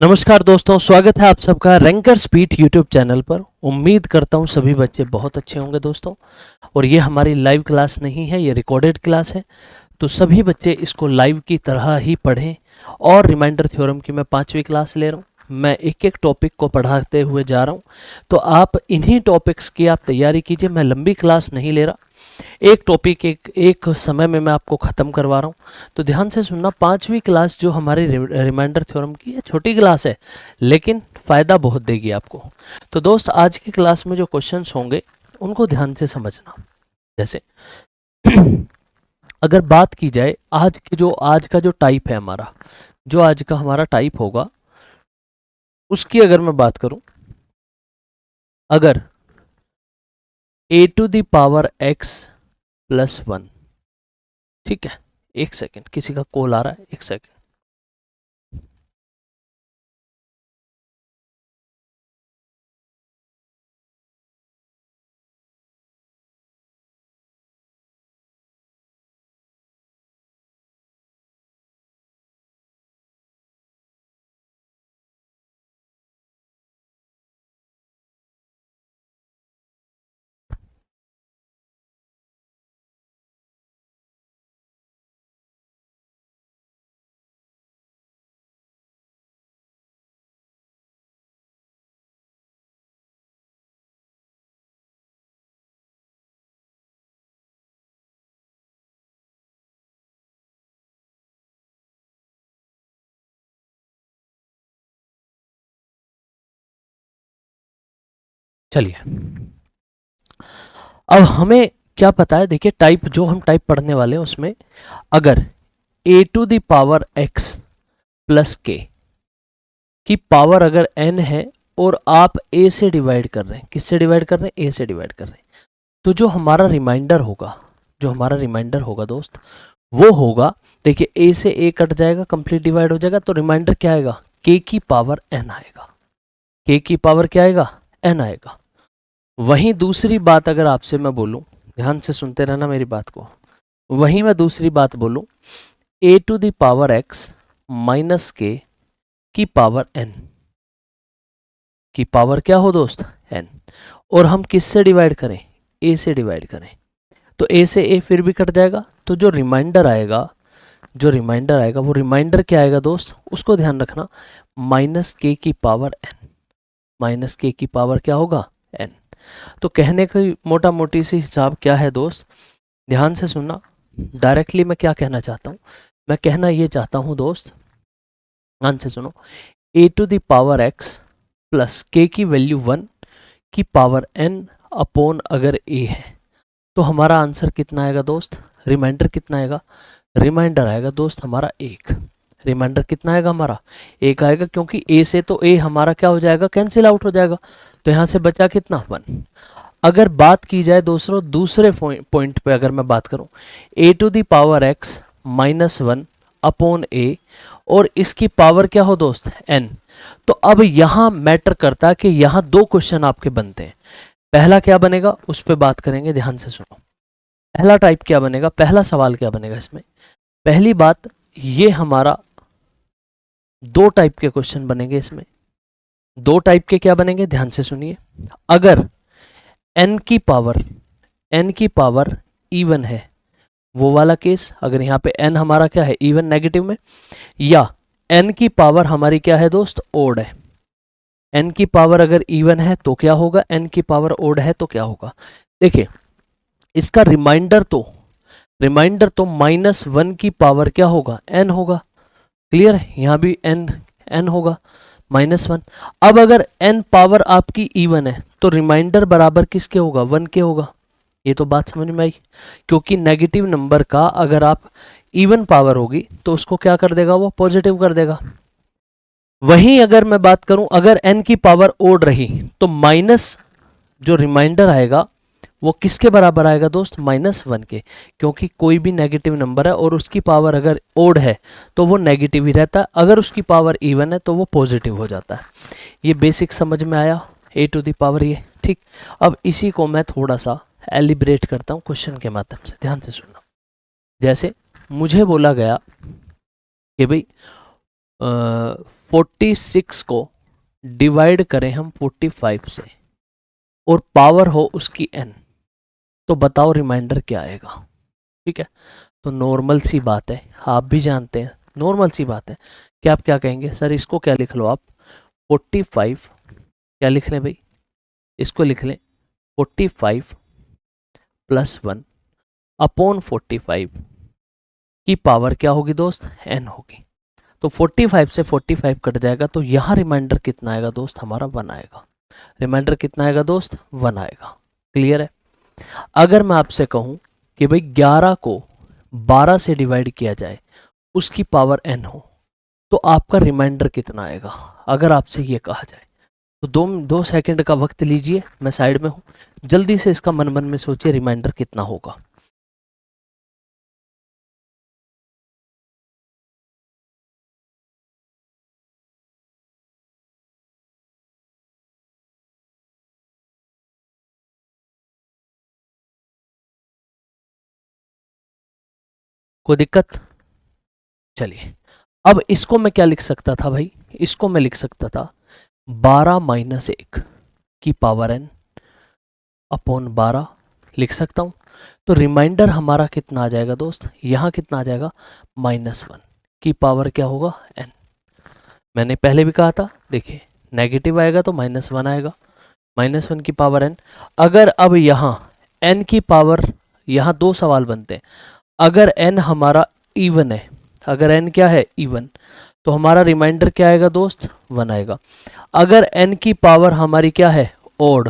नमस्कार दोस्तों, स्वागत है आप सबका रैंकर स्पीड यूट्यूब चैनल पर। उम्मीद करता हूँ सभी बच्चे बहुत अच्छे होंगे दोस्तों। और ये हमारी लाइव क्लास नहीं है, ये रिकॉर्डेड क्लास है, तो सभी बच्चे इसको लाइव की तरह ही पढ़ें। और रिमाइंडर थ्योरम की मैं 5वीं क्लास ले रहा हूँ, मैं एक एक टॉपिक को पढ़ाते हुए जा रहा हूँ, तो आप इन्हीं टॉपिक्स की आप तैयारी कीजिए। मैं लंबी क्लास नहीं ले रहा, एक टॉपिक एक समय में मैं आपको ख़त्म करवा रहा हूँ। तो ध्यान से सुनना, 5वीं क्लास जो हमारी रिमाइंडर थ्योरम की है, छोटी क्लास है लेकिन फ़ायदा बहुत देगी आपको। तो दोस्त, आज की क्लास में जो क्वेश्चंस होंगे उनको ध्यान से समझना। जैसे अगर बात की जाए आज का जो टाइप है हमारा, जो आज का हमारा टाइप होगा उसकी अगर मैं बात करूं, अगर a to the power x plus 1, ठीक है, एक सेकेंड, किसी का कॉल आ रहा है, एक सेकेंड। चलिए, अब हमें क्या पता है, देखिए टाइप जो हम टाइप पढ़ने वाले हैं उसमें अगर a to the power x plus k की पावर अगर n है और आप a से डिवाइड कर रहे हैं, किससे डिवाइड कर रहे हैं, a से डिवाइड कर रहे हैं, तो जो हमारा रिमाइंडर होगा, जो हमारा रिमाइंडर होगा दोस्त, वो होगा, देखिए a से a कट जाएगा, कंप्लीट डिवाइड हो जाएगा, तो रिमाइंडर क्या आएगा, k की पावर n आएगा। k की पावर क्या आएगा, n आएगा। वहीं दूसरी बात अगर आपसे मैं बोलूं, ध्यान से सुनते रहना मेरी बात को, वहीं मैं दूसरी बात बोलूं, a to the power x minus K की पावर n, की पावर क्या हो दोस्त, n, और हम किससे डिवाइड करें, a से डिवाइड करें, तो a से a फिर भी कट जाएगा, तो जो रिमाइंडर आएगा, जो रिमाइंडर आएगा वो रिमाइंडर क्या आएगा दोस्त, उसको ध्यान रखना, माइनस के की पावर n, माइनस के की पावर क्या होगा, n। तो कहने की मोटा मोटी सी हिसाब क्या है दोस्त, ध्यान से सुनना। डायरेक्टली मैं क्या कहना चाहता हूँ, मैं कहना ये चाहता हूँ दोस्त, ध्यान से सुनो, a to the power x plus K की वैल्यू 1 की पावर n अपॉन अगर a है, तो हमारा आंसर कितना आएगा दोस्त, रिमाइंडर कितना आएगा, रिमाइंडर आएगा दोस्त हमारा 1। रिमाइंडर कितना आएगा हमारा, 1 आएगा, क्योंकि a से तो a हमारा क्या हो जाएगा, कैंसिल आउट हो जाएगा, तो यहाँ से बचा कितना, 1। अगर बात की जाए दूसरों दूसरे पॉइंट पे अगर मैं बात करूं, a to the power x minus 1 upon a, और इसकी पावर क्या हो दोस्त, n। तो अब यहां मैटर करता है कि यहां दो क्वेश्चन आपके बनते हैं। पहला क्या बनेगा उस पर बात करेंगे, ध्यान से सुनो। पहला टाइप क्या बनेगा, पहला सवाल क्या बनेगा इसमें, पहली बात, ये हमारा दो टाइप के क्वेश्चन बनेंगे इसमें। दो टाइप के क्या बनेंगे, ध्यान से सुनिए। अगर n की पावर इवन है, वो वाला केस, अगर यहाँ पे n हमारा क्या है, इवन नेगेटिव में, या n की पावर हमारी क्या है दोस्त, ओड है। n की पावर अगर इवन है तो क्या होगा, n की पावर ओड है तो क्या होगा। देखिए इसका रिमाइंडर तो -1 की पावर क्या होगा, n होगा। क्लियर है, यहाँ भी n होगा -1। अब अगर n पावर आपकी इवन है तो रिमाइंडर बराबर किसके होगा, 1 के होगा। ये तो बात समझ में आई, क्योंकि नेगेटिव नंबर का अगर आप इवन पावर होगी तो उसको क्या कर देगा, वो पॉजिटिव कर देगा। वहीं अगर मैं बात करूं, अगर n की पावर ओड रही तो माइनस जो रिमाइंडर आएगा वो किसके बराबर आएगा दोस्त, -1 के, क्योंकि कोई भी नेगेटिव नंबर है और उसकी पावर अगर ओड है तो वो नेगेटिव ही रहता है, अगर उसकी पावर इवन है तो वो पॉजिटिव हो जाता है। ये बेसिक समझ में आया, a टू द पावर ये, ठीक। अब इसी को मैं थोड़ा सा एलिब्रेट करता हूँ क्वेश्चन के माध्यम से, ध्यान से सुनना। जैसे मुझे बोला गया कि भाई 46 को डिवाइड करें हम 45 से और पावर हो उसकी n, तो बताओ रिमाइंडर क्या आएगा। ठीक है, तो नॉर्मल सी बात है, आप भी जानते हैं नॉर्मल सी बात है कि आप क्या कहेंगे, सर इसको क्या लिख लो आप 45, क्या लिख लें भाई, इसको लिख लें 45 प्लस 1 अपॉन 45 की पावर क्या होगी दोस्त, n होगी। तो 45 से 45 कट जाएगा, तो यहाँ रिमाइंडर कितना आएगा दोस्त, हमारा 1 आएगा। रिमाइंडर कितना आएगा दोस्त, 1 आएगा। क्लियर है। अगर मैं आपसे कहूँ कि भाई 11 को 12 से डिवाइड किया जाए, उसकी पावर n हो, तो आपका रिमाइंडर कितना आएगा, अगर आपसे ये कहा जाए। तो 2 सेकंड का वक्त लीजिए, मैं साइड में हूँ, जल्दी से इसका मन मन में सोचिए रिमाइंडर कितना होगा। कोई दिक्कत, चलिए अब इसको मैं क्या लिख सकता था भाई, इसको मैं लिख सकता था 12 माइनस 1 की पावर n अपॉन 12 लिख सकता हूं। तो रिमाइंडर हमारा कितना आ जाएगा दोस्त, यहां कितना आ जाएगा -1 की पावर क्या होगा n। मैंने पहले भी कहा था, देखिए नेगेटिव आएगा तो -1 आएगा, -1 की पावर n। अगर अब यहां n की पावर, यहां 2 सवाल बनते हैं। अगर n हमारा इवन है, अगर n क्या है इवन, तो हमारा रिमाइंडर क्या आएगा दोस्त, 1 आएगा। अगर n की पावर हमारी क्या है ओड,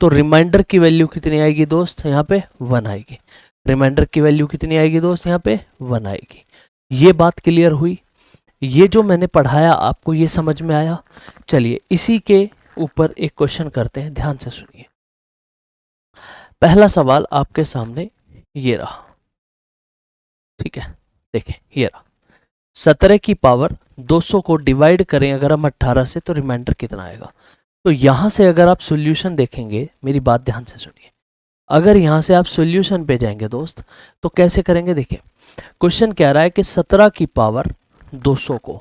तो रिमाइंडर की वैल्यू कितनी आएगी दोस्त, यहाँ पे 1 आएगी। रिमाइंडर की वैल्यू कितनी आएगी दोस्त, यहाँ पे 1 आएगी। ये बात क्लियर हुई, ये जो मैंने पढ़ाया आपको ये समझ में आया। चलिए इसी के ऊपर एक क्वेश्चन करते हैं, ध्यान से सुनिए। पहला सवाल आपके सामने ये रहा, ठीक है, देखिए ये रहा 17 की पावर 200 को डिवाइड करें अगर हम 18 से, तो रिमाइंडर कितना आएगा। तो यहां से अगर आप सॉल्यूशन देखेंगे, मेरी बात ध्यान से सुनिए, अगर यहां से आप सॉल्यूशन पे जाएंगे दोस्त, तो कैसे करेंगे। देखिए क्वेश्चन कह रहा है कि 17 की पावर 200 को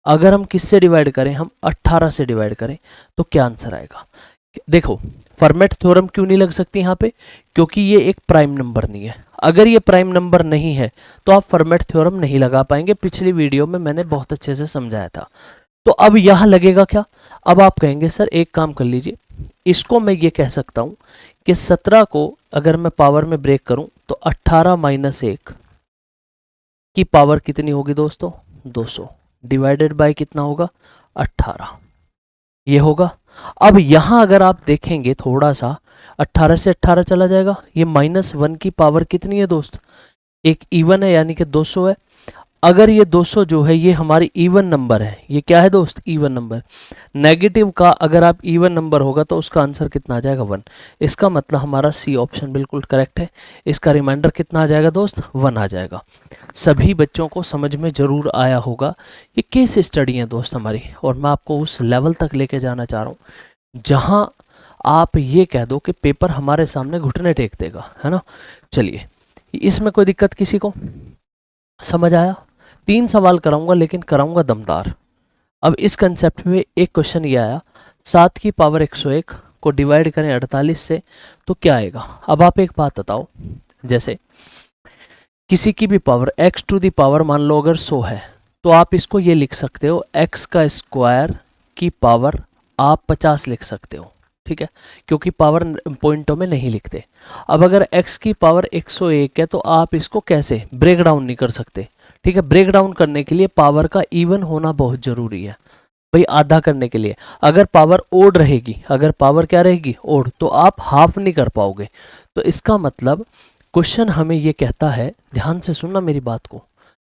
अगर हम किससे डिवाइड करें, हम 18 से डिवाइड करें, तो क्या आंसर आएगा। देखो फॉर्मेट थ्योरम क्यों नहीं लग सकती यहाँ पे, क्योंकि ये एक प्राइम नंबर नहीं है। अगर ये प्राइम नंबर नहीं है तो आप फॉर्मेट थ्योरम नहीं लगा पाएंगे, पिछली वीडियो में मैंने बहुत अच्छे से समझाया था। तो अब यहां लगेगा क्या, अब आप कहेंगे सर एक काम कर लीजिए, इसको मैं ये कह सकता हूं कि 17 को अगर मैं पावर में ब्रेक करूं, तो 18 माइनस 1 की पावर कितनी होगी दोस्तों, 200 डिवाइडेड बाय कितना होगा, 18, ये होगा। अब यहां अगर आप देखेंगे थोड़ा सा, 18 से 18 चला जाएगा, ये -1 की पावर कितनी है दोस्त, एक इवन है यानी कि 200 है। अगर ये 200 जो है ये हमारी इवन नंबर है, ये क्या है दोस्त, इवन नंबर। नेगेटिव का अगर आप इवन नंबर होगा तो उसका आंसर कितना आ जाएगा, 1। इसका मतलब हमारा सी ऑप्शन बिल्कुल करेक्ट है। इसका रिमाइंडर कितना आ जाएगा दोस्त, 1 आ जाएगा। सभी बच्चों को समझ में जरूर आया होगा। ये केस स्टडी है दोस्त हमारी, और मैं आपको उस लेवल तक लेके जाना चाह रहा हूँ जहाँ आप ये कह दो कि पेपर हमारे सामने घुटने टेक देगा, है ना। चलिए इसमें कोई दिक्कत किसी को, समझ आया। 3 सवाल कराऊंगा लेकिन कराऊंगा दमदार। अब इस कंसेप्ट में एक क्वेश्चन ये आया, 7 की पावर 101 को डिवाइड करें 48 से, तो क्या आएगा। अब आप एक बात बताओ, जैसे किसी की भी power x to the power मान लो अगर 100 है, तो आप इसको ये लिख सकते हो x का स्क्वायर की पावर आप 50 लिख सकते हो, ठीक है, क्योंकि पावर पॉइंटों में नहीं लिखते। अब अगर x की पावर 101 है तो आप इसको कैसे ब्रेक डाउन नहीं कर सकते, ठीक है। ब्रेक डाउन करने के लिए पावर का इवन होना बहुत जरूरी है भाई, आधा करने के लिए। अगर पावर ओड रहेगी, अगर पावर क्या रहेगी ओड, तो आप हाफ नहीं कर पाओगे। तो इसका मतलब क्वेश्चन हमें ये कहता है, ध्यान से सुनना मेरी बात को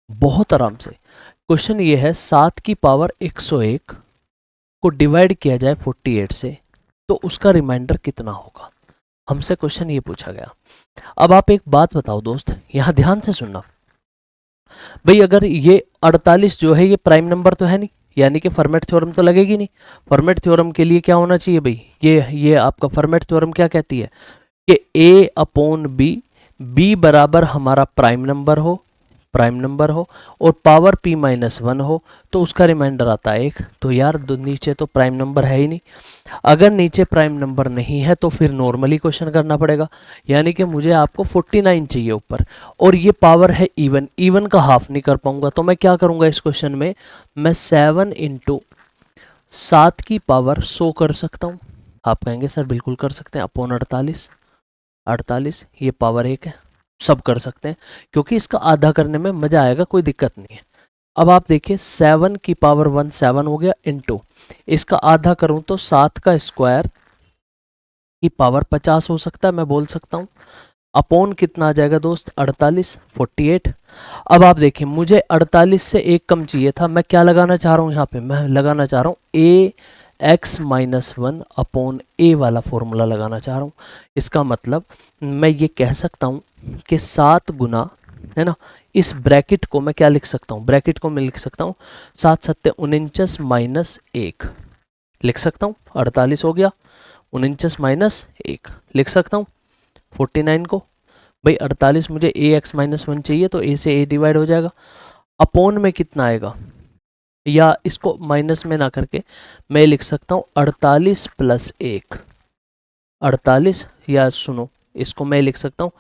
बहुत आराम से। क्वेश्चन ये है 7 की पावर 101 को डिवाइड किया जाए 48 से, तो उसका रिमाइंडर कितना होगा। हमसे क्वेश्चन ये पूछा गया। अब आप एक बात बताओ दोस्त, यहां ध्यान से सुनना भाई, अगर ये 48 जो है ये प्राइम नंबर तो है नहीं, यानी कि फॉर्मेट थ्योरम तो लगेगी नहीं। फॉर्मेट थ्योरम के लिए क्या होना चाहिए भाई, ये आपका फॉर्मेट थ्योरम क्या कहती है कि a अपॉन बी, बी बराबर हमारा प्राइम नंबर हो, प्राइम नंबर हो और पावर p-1 हो तो उसका रिमाइंडर आता है 1। तो यार नीचे तो प्राइम नंबर है ही नहीं। अगर नीचे प्राइम नंबर नहीं है तो फिर नॉर्मली क्वेश्चन करना पड़ेगा, यानी कि मुझे आपको 49 चाहिए ऊपर, और ये पावर है इवन, इवन का हाफ नहीं कर पाऊंगा। तो मैं क्या करूंगा इस क्वेश्चन में, मैं 7 × 7 की पावर 100 कर सकता हूँ। आप कहेंगे सर बिल्कुल कर सकते हैं, अपॉन 48, ये पावर 1 है, सब कर सकते हैं क्योंकि इसका आधा करने में मजा आएगा, कोई दिक्कत नहीं है। अब आप देखिए 7 की पावर 1 7 हो गया, इंटू इसका आधा करूं तो 7 का स्क्वायर की पावर 50 हो सकता है, मैं बोल सकता हूं, अपॉन कितना आ जाएगा दोस्त 48। अब आप देखिए मुझे 48 से एक कम चाहिए था, मैं क्या लगाना चाह रहा हूं यहाँ पे, मैं लगाना चाह रहा हूं ax-1 अपॉन a वाला फॉर्मूला लगाना चाह रहा हूं। इसका मतलब मैं ये कह सकता हूं कि 7 गुना, है ना, इस ब्रैकेट को मैं क्या लिख सकता हूं, ब्रैकेट को मैं लिख सकता हूं 7 7 49 माइनस 1 लिख सकता हूं, 48 हो गया, 49 माइनस 1 लिख सकता हूं 49 को। भाई 48 मुझे ax-1 चाहिए तो a से a डिवाइड हो जाएगा, अपॉन में कितना आएगा, या इसको माइनस में ना करके मैं लिख सकता हूँ 48 + 1, 48, या सुनो इसको मैं लिख सकता हूँ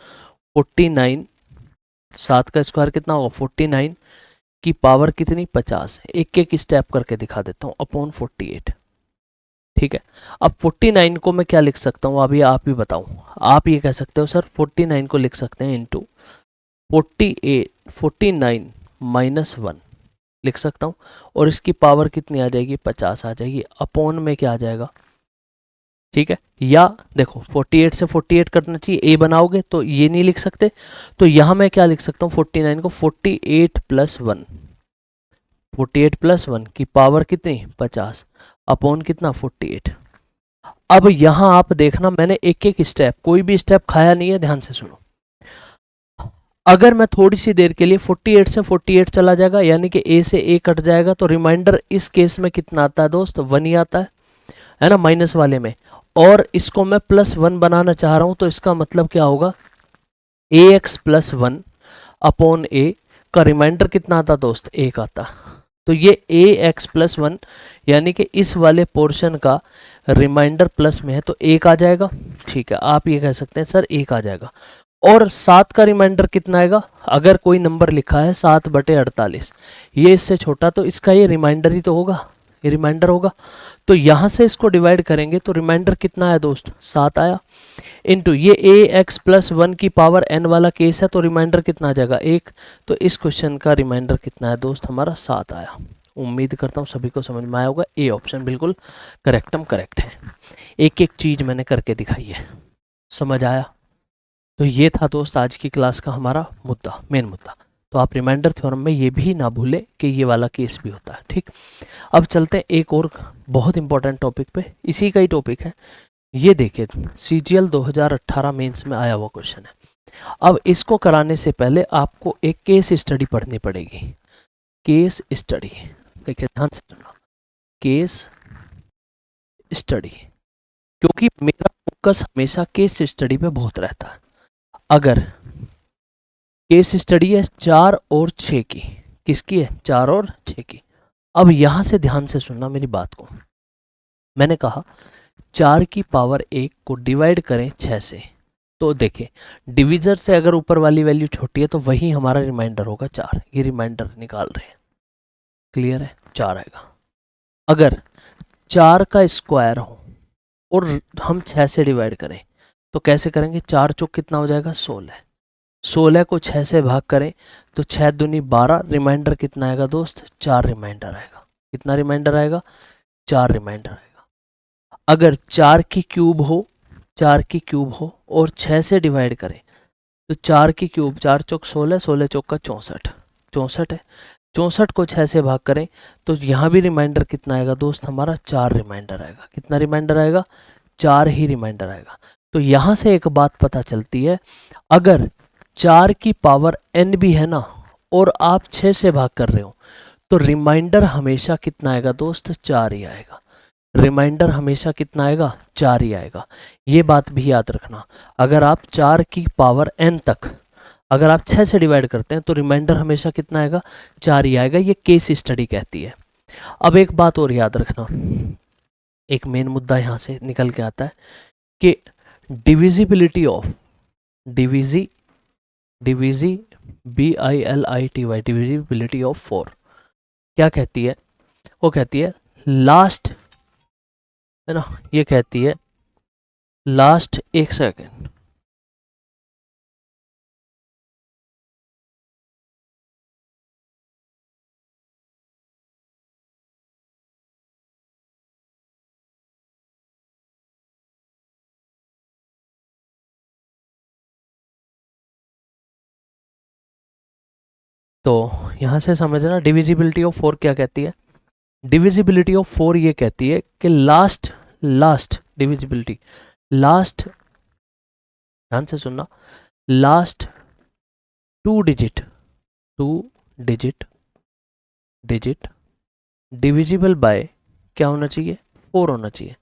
49, 7 का स्क्वायर कितना होगा 49 की पावर कितनी 50, एक एक स्टेप करके दिखा देता हूँ, अपॉन 48। ठीक है, अब 49 को मैं क्या लिख सकता हूँ, अभी आप ही बताओ, आप ये कह सकते हो सर 49 को लिख सकते हैं इंटू 49 माइनस 1 लिख सकता हूँ, और इसकी पावर कितनी आ जाएगी 50 आ जाएगी, अपॉन में क्या आ जाएगा। ठीक है, या देखो 48 से 48 करना चाहिए, ए बनाओगे तो ये नहीं लिख सकते, तो यहां मैं क्या लिख सकता हूँ 49 को 48 + 1, 48 + 1 की पावर कितनी 50, अपॉन कितना 48। अब यहां आप देखना मैंने एक एक स्टेप, कोई भी स्टेप खाया नहीं है, ध्यान से सुनो। अगर मैं थोड़ी सी देर के लिए 48 से 48 चला जाएगा, यानी कि a से a कट जाएगा, तो रिमाइंडर इस केस में कितना आता है दोस्त 1 ही आता है ना, माइनस वाले में, और इसको मैं +1 बनाना चाह रहा हूं, तो इसका मतलब क्या होगा ax + 1 अपॉन a का रिमाइंडर कितना आता दोस्त 1 आता। तो ये ax + 1 यानी कि इस वाले पोर्शन का रिमाइंडर प्लस में है तो 1 आ जाएगा। ठीक है, आप ये कह सकते हैं सर 1 आ जाएगा, और 7 का रिमाइंडर कितना आएगा, अगर कोई नंबर लिखा है 7/48, ये इससे छोटा, तो इसका ये रिमाइंडर ही तो होगा, ये रिमाइंडर होगा। तो यहां से इसको डिवाइड करेंगे तो रिमाइंडर कितना आया दोस्त 7 आया, इंटू ये ax + 1 की पावर n वाला केस है, तो रिमाइंडर कितना आ जाएगा 1। तो इस क्वेश्चन का रिमाइंडर कितना है दोस्त हमारा 7 आया। उम्मीद करता हूँ सभी को समझ में आया होगा, ए ऑप्शन बिल्कुल करेक्ट है। एक एक चीज मैंने करके दिखाई है, समझ आया। तो ये था दोस्त आज की क्लास का हमारा मुद्दा, मेन मुद्दा। तो आप रिमाइंडर थ्योरम में ये भी ना भूले कि ये वाला केस भी होता है। ठीक, अब चलते हैं एक और बहुत इंपॉर्टेंट टॉपिक पे, इसी का ही टॉपिक है। ये देखिए CGL 2018 मेंस में आया हुआ क्वेश्चन है। अब इसको कराने से पहले आपको एक केस स्टडी पढ़नी पड़ेगी, केस स्टडी। देखिए ध्यान से सुनना, केस स्टडी, क्योंकि मेरा फोकस हमेशा केस स्टडी पे बहुत रहता है। अगर केस स्टडी है 4 और 6 की, किसकी है 4 और 6 की। अब यहां से ध्यान से सुनना मेरी बात को, मैंने कहा 4 की पावर 1 को डिवाइड करें 6 से, तो देखिए डिविजर से अगर ऊपर वाली वैल्यू छोटी है तो वही हमारा रिमाइंडर होगा 4, ये रिमाइंडर निकाल रहे हैं, क्लियर है 4 आएगा। अगर 4 का स्क्वायर हो और हम 6 से डिवाइड करें तो कैसे करेंगे, 4 चौक कितना हो जाएगा 16, 16 को 6 से भाग करें तो 6 दूनी 12, रिमाइंडर कितना आएगा दोस्त 4 रिमाइंडर आएगा। कितना रिमाइंडर आएगा 4 रिमाइंडर आएगा। अगर 4 की क्यूब हो, 4 की क्यूब हो और 6 से डिवाइड करें तो 4 की क्यूब 4 चौक 16, 16 चौक का 64, 64 है, 64 को 6 से भाग करें तो यहाँ भी रिमाइंडर कितना आएगा दोस्त हमारा 4 रिमाइंडर आएगा। कितना रिमाइंडर आएगा 4 ही रिमाइंडर आएगा। तो यहाँ से एक बात पता चलती है, अगर 4 की पावर n भी है ना और आप 6 से भाग कर रहे हो तो रिमाइंडर हमेशा कितना आएगा दोस्त 4 ही आएगा। रिमाइंडर हमेशा कितना आएगा 4 ही आएगा। ये बात भी याद रखना, अगर आप 4 की पावर n तक अगर आप 6 से डिवाइड करते हैं तो रिमाइंडर हमेशा कितना आएगा, 4 ही आएगा। ये केस स्टडी कहती है। अब एक बात और याद रखना, एक मेन मुद्दा यहाँ से निकल के आता है कि डिविजिबिलिटी ऑफ डिविजिबिलिटी ऑफ 4 क्या कहती है, वो कहती है लास्ट, है ना, ये कहती है लास्ट, एक सेकेंड, तो यहां से समझना डिविजिबिलिटी ऑफ 4 क्या कहती है। डिविजिबिलिटी ऑफ 4 ये कहती है कि लास्ट डिविजिबिलिटी, लास्ट, ध्यान से सुनना, last two digit divisible by क्या होना चाहिए, 4 होना चाहिए।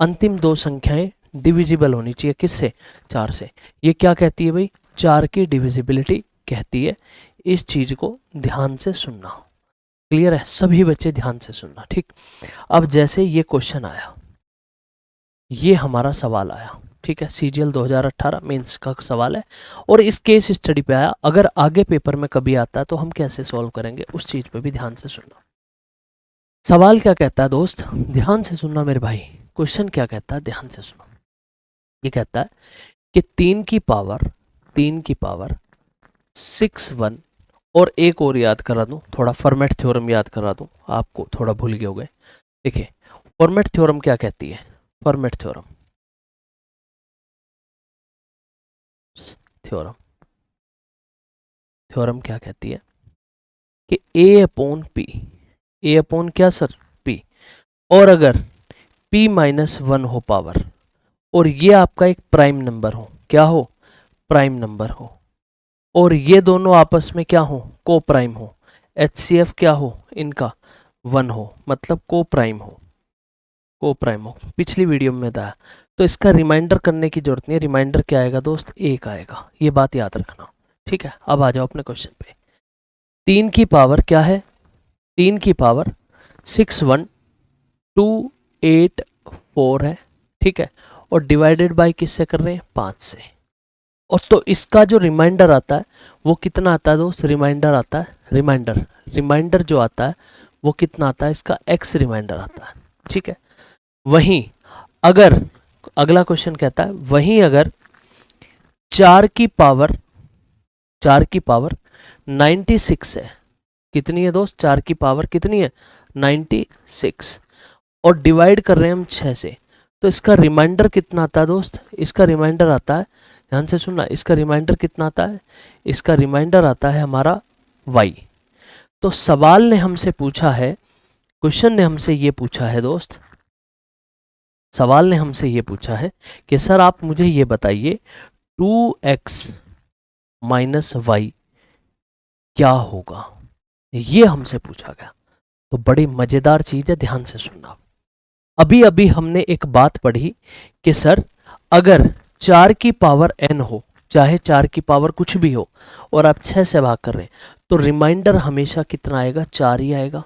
अंतिम दो संख्याएं डिविजिबल होनी चाहिए किससे, 4 से। ये क्या कहती है भाई, 4 की डिविजिबिलिटी कहती है। इस चीज को ध्यान से सुनना, क्लियर है, सभी बच्चे ध्यान से सुनना, ठीक। अब जैसे ये क्वेश्चन आया, ये हमारा सवाल आया, ठीक है, CGL 2018 मेंस का सवाल है और इस केस स्टडी पे आया। अगर आगे पेपर में कभी आता है तो हम कैसे सॉल्व करेंगे, उस चीज पे भी ध्यान से सुनना। सवाल क्या कहता है दोस्त, ध्यान से सुनना मेरे भाई, क्वेश्चन क्या कहता है, ध्यान से सुनो। ये कहता है कि 3 की पावर 6 1, और एक और याद करा दूं, थोड़ा फॉर्मेट थ्योरम याद करा दूं, आपको थोड़ा भूल गए हो गए। देखिए फॉर्मेट थ्योरम क्या कहती है, फॉर्मेट थ्योरम क्या कहती है कि A अपॉन क्या सर, P, और अगर P - 1 हो पावर, और ये आपका एक प्राइम नंबर हो, क्या हो, प्राइम नंबर हो, और ये दोनों आपस में क्या हो, को प्राइम हो, HCF क्या हो इनका, 1 हो, मतलब को प्राइम हो, पिछली वीडियो में बताया। तो इसका रिमाइंडर करने की जरूरत नहीं है, रिमाइंडर क्या आएगा दोस्त, 1 आएगा, ये बात याद रखना, ठीक है। अब आ जाओ अपने क्वेश्चन पे। 3 की पावर क्या है, 3 की पावर 6 1 2 8 4 है, ठीक है, और डिवाइडेड बाय किससे कर रहे हैं, 5 से। और तो इसका जो रिमाइंडर आता है वो कितना आता है दोस्त, रिमाइंडर आता है, रिमाइंडर जो आता है वो कितना आता है, इसका x रिमाइंडर आता है, ठीक है। वहीं अगर अगला क्वेश्चन कहता है, वहीं अगर 4 की पावर 96 है, कितनी है दोस्त, 4 की पावर कितनी है, 96, और डिवाइड कर रहे हैं हम 6 से, तो इसका रिमाइंडर कितना आता है दोस्त, इसका रिमाइंडर आता है, ध्यान से सुनना, इसका रिमाइंडर कितना आता है, इसका रिमाइंडर आता है हमारा y। तो सवाल ने हमसे पूछा है, क्वेश्चन ने हमसे ये पूछा है दोस्त, सवाल ने हमसे ये पूछा है कि सर आप मुझे ये बताइए 2x - y क्या होगा, ये हमसे पूछा गया। तो बड़ी मजेदार चीज है, ध्यान से सुनना। अभी अभी हमने एक बात पढ़ी कि सर अगर 4 की पावर n हो, चाहे 4 की पावर कुछ भी हो, और आप 6 से भाग कर रहे हैं, तो रिमाइंडर हमेशा कितना आएगा, 4 ही आएगा।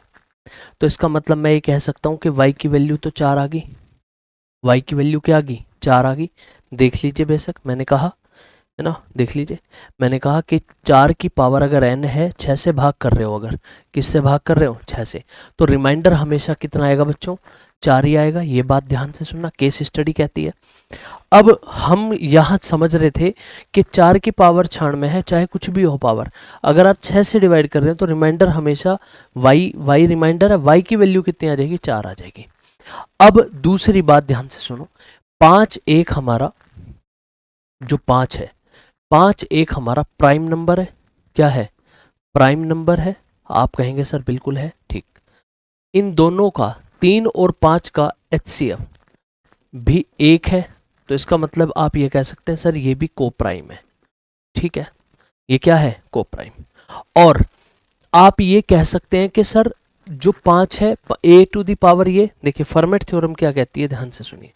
तो इसका मतलब मैं ये कह सकता हूं कि y की वैल्यू तो 4 आ गई, y की वैल्यू क्या आ गई, 4 आ गई। देख लीजिए, बेशक मैंने कहा है ना, देख लीजिए, मैंने कहा कि 4 की पावर अगर n है, 6 से भाग कर रहे हो, अगर किससे भाग कर रहे हो, 6 से, तो रिमाइंडर हमेशा कितना आएगा बच्चों, 4 ही आएगा। ये बात ध्यान से सुनना, केस स्टडी कहती है। अब हम यहाँ समझ रहे थे कि 4 की पावर 96 है, चाहे कुछ भी हो पावर, अगर आप 6 से डिवाइड कर रहे हैं तो रिमाइंडर हमेशा y रिमाइंडर है, y की वैल्यू कितनी आ जाएगी, 4 आ जाएगी। अब दूसरी बात ध्यान से सुनो, 5 1 हमारा जो 5 है, 5 1 हमारा प्राइम नंबर है, क्या है, प्राइम नंबर है। आप कहेंगे सर बिल्कुल है, ठीक। इन दोनों का 3 और 5 का HCF भी 1 है, तो इसका मतलब आप ये कह सकते हैं सर ये भी को प्राइम है, ठीक है, ये क्या है, को प्राइम। और आप ये कह सकते हैं कि सर जो 5 है a टू दी पावर, ये देखिए फॉर्मेट थ्योरम क्या कहती है, ध्यान से सुनिए,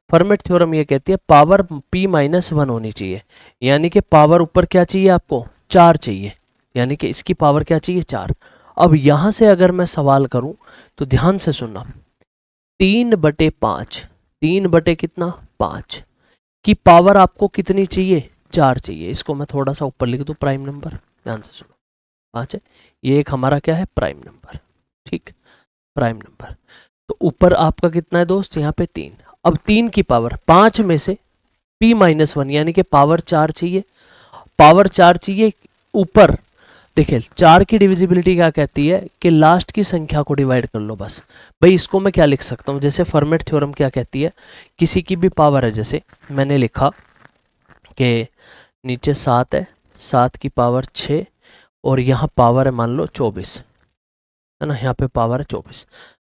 फर्मेट थ्योरम ये कहती है पावर p-1 होनी चाहिए, यानी कि पावर ऊपर क्या चाहिए आपको 4 चाहिए, यानी कि इसकी पावर क्या चाहिए 4। अब यहां से अगर मैं सवाल करूं तो ध्यान से सुनना, 3/5, 3 कितना 5 की पावर आपको कितनी चाहिए 4 चाहिए। इसको मैं थोड़ा सा ऊपर लिख दूं, प्राइम नंबर, ध्यान से सुनो 5 है, ये एक हमारा क्या है प्राइम नंबर, ठीक प्राइम नंबर। तो ऊपर आपका कितना है दोस्त यहाँ पे 3। अब 3 की पावर 5 में से p-1 यानी कि पावर 4 चाहिए, पावर 4 चाहिए ऊपर। देखिए 4 की डिविजिबिलिटी क्या कहती है कि लास्ट की संख्या को डिवाइड कर लो बस। भाई इसको मैं क्या लिख सकता हूँ, जैसे फर्मेट थ्योरम क्या कहती है, किसी की भी पावर है, जैसे मैंने लिखा कि नीचे 7 है, 7 की पावर 6 और यहाँ पावर है मान लो 24 है ना, यहाँ पे पावर है 24,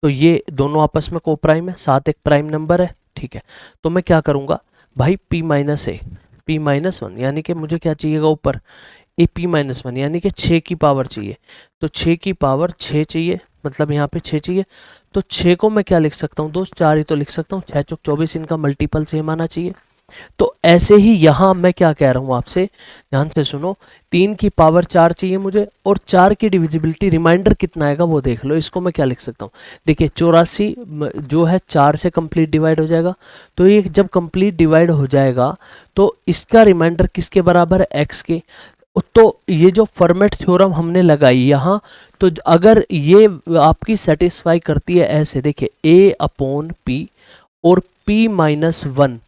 तो ये दोनों आपस में को प्राइम है, 7 एक प्राइम नंबर है, ठीक है। तो मैं क्या करूँगा भाई p-1 यानी कि मुझे क्या चाहिएगा ऊपर p-1 यानी कि 6 की पावर चाहिए, तो 6 की पावर 6 चाहिए, मतलब यहाँ पे 6 चाहिए। तो 6 को मैं क्या लिख सकता हूँ दोस्त, 4 ही तो लिख सकता हूँ, 6 चौक 24, इनका मल्टीपल सेम आना चाहिए। तो ऐसे ही यहाँ मैं क्या कह रहा हूँ आपसे, ध्यान से सुनो, 3 की पावर 4 चाहिए मुझे और 4 की डिविजिबिलिटी रिमाइंडर कितना आएगा वो देख लो। इसको मैं क्या लिख सकता हूँ, देखिए 84 जो है 4 से कंप्लीट डिवाइड हो जाएगा, तो ये जब कंप्लीट डिवाइड हो जाएगा तो इसका रिमाइंडर किसके बराबर है x के। तो ये जो फर्मेट थ्योरम हमने लगाई यहाँ, तो अगर ये आपकी सेटिस्फाई करती है ऐसे, देखिए a/p और p-1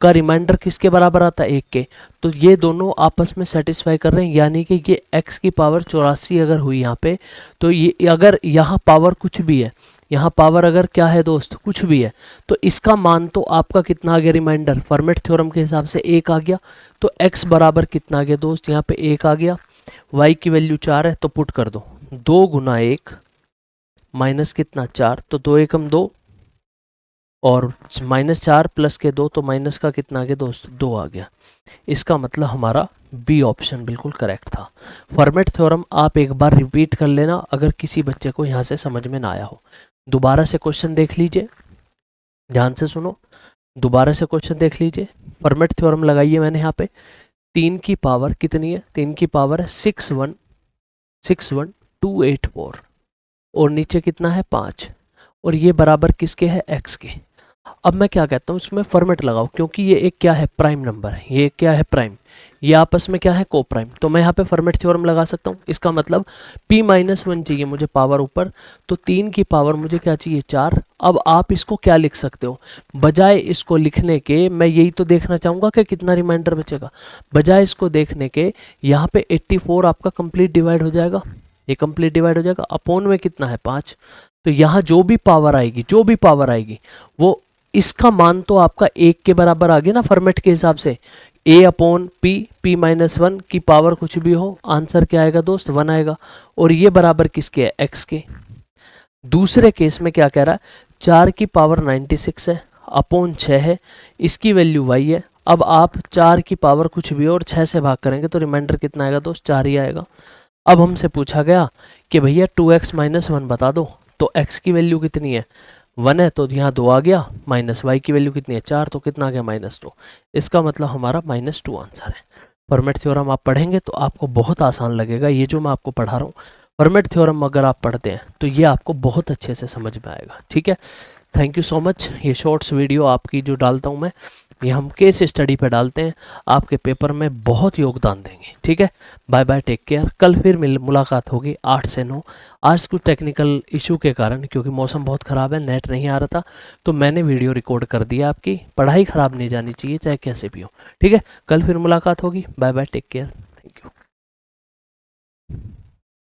का रिमाइंडर किसके बराबर आता है 1 के, तो ये दोनों आपस में सेटिस्फाई कर रहे हैं, यानी कि ये x की पावर 84 अगर हुई यहाँ पे, तो ये अगर यहाँ पावर कुछ भी है, यहाँ पावर अगर क्या है दोस्त कुछ भी है, तो इसका मान तो आपका कितना आ गया रिमाइंडर, फर्मेट थ्योरम के हिसाब से 1 आ गया। तो x बराबर कितना आ गया दोस्त, यहाँ पे 1 आ गया, y की वैल्यू 4 है तो पुट कर दो, 2 गुना 1 माइनस कितना 4, तो 2 एकम 2 और -4 प्लस के 2, तो माइनस का कितना आ गया दोस्त 2 आ गया। इसका मतलब हमारा बी ऑप्शन बिल्कुल करेक्ट था। फर्मेट थ्योरम आप एक बार रिपीट कर लेना अगर किसी बच्चे को यहाँ से समझ में ना आया हो। दोबारा से क्वेश्चन देख लीजिए, ध्यान से सुनो, दोबारा से क्वेश्चन देख लीजिए। फर्मेट थ्योरम लगाइए मैंने यहाँ पे, 3 की पावर कितनी है, 3 की पावर है 61284 और नीचे कितना है 5 और ये बराबर किसके है x के। अब मैं क्या कहता हूँ इसमें फॉर्मेट लगाओ, क्योंकि ये एक क्या है प्राइम नंबर है, ये क्या है प्राइम, ये आपस में क्या है को प्राइम, तो मैं यहाँ पे फॉर्मेट थ्योरम लगा सकता हूँ। इसका मतलब p-1 चाहिए मुझे पावर ऊपर, तो 3 की पावर मुझे क्या चाहिए 4। अब आप इसको क्या लिख सकते हो, बजाय इसको लिखने के, मैं यही तो देखना चाहूँगा कि कितना रिमाइंडर बचेगा, बजाय इसको देखने के यहाँ पे 84 आपका कंप्लीट डिवाइड हो जाएगा, ये कंप्लीट डिवाइड हो जाएगा, अपॉन में कितना है 5, तो यहाँ जो भी पावर आएगी, जो भी पावर आएगी वो इसका मान तो आपका 1 के बराबर आ गया ना फॉर्मेट के हिसाब से, a/p p-1 की पावर कुछ भी हो, आंसर क्या आएगा दोस्त 1 आएगा, और ये बराबर किसके है x के। दूसरे केस में क्या कह रहा है, 4 की पावर 96 है, अपॉन 6 है, इसकी वैल्यू y है। अब आप 4 की पावर कुछ भी हो और 6 से भाग करेंगे तो रिमाइंडर कितना आएगा दोस्त 4 ही आएगा। अब हमसे पूछा गया कि भैया 2x - 1 बता दो, तो x की वैल्यू कितनी है 1 है, तो यहाँ 2 आ गया, माइनस y की वैल्यू कितनी है 4, तो कितना आ गया -2। इसका मतलब हमारा -2 आंसर है। फॉर्मेट थ्योरम आप पढ़ेंगे तो आपको बहुत आसान लगेगा, ये जो मैं आपको पढ़ा रहा हूँ फॉर्मेट थ्योरम अगर आप पढ़ते हैं तो ये आपको बहुत अच्छे से समझ में आएगा। ठीक है, थैंक यू सो मच। ये शॉर्ट्स वीडियो आपकी जो डालता हूँ मैं, ये हम केस स्टडी पे डालते हैं, आपके पेपर में बहुत योगदान देंगे। ठीक है, बाय बाय, टेक केयर। कल फिर मुलाकात होगी 8 से 9। आज कुछ टेक्निकल इशू के कारण, क्योंकि मौसम बहुत ख़राब है, नेट नहीं आ रहा था, तो मैंने वीडियो रिकॉर्ड कर दिया। आपकी पढ़ाई ख़राब नहीं जानी चाहिए चाहे कैसे भी हो। ठीक है, कल फिर मुलाकात होगी, बाय बाय, टेक केयर।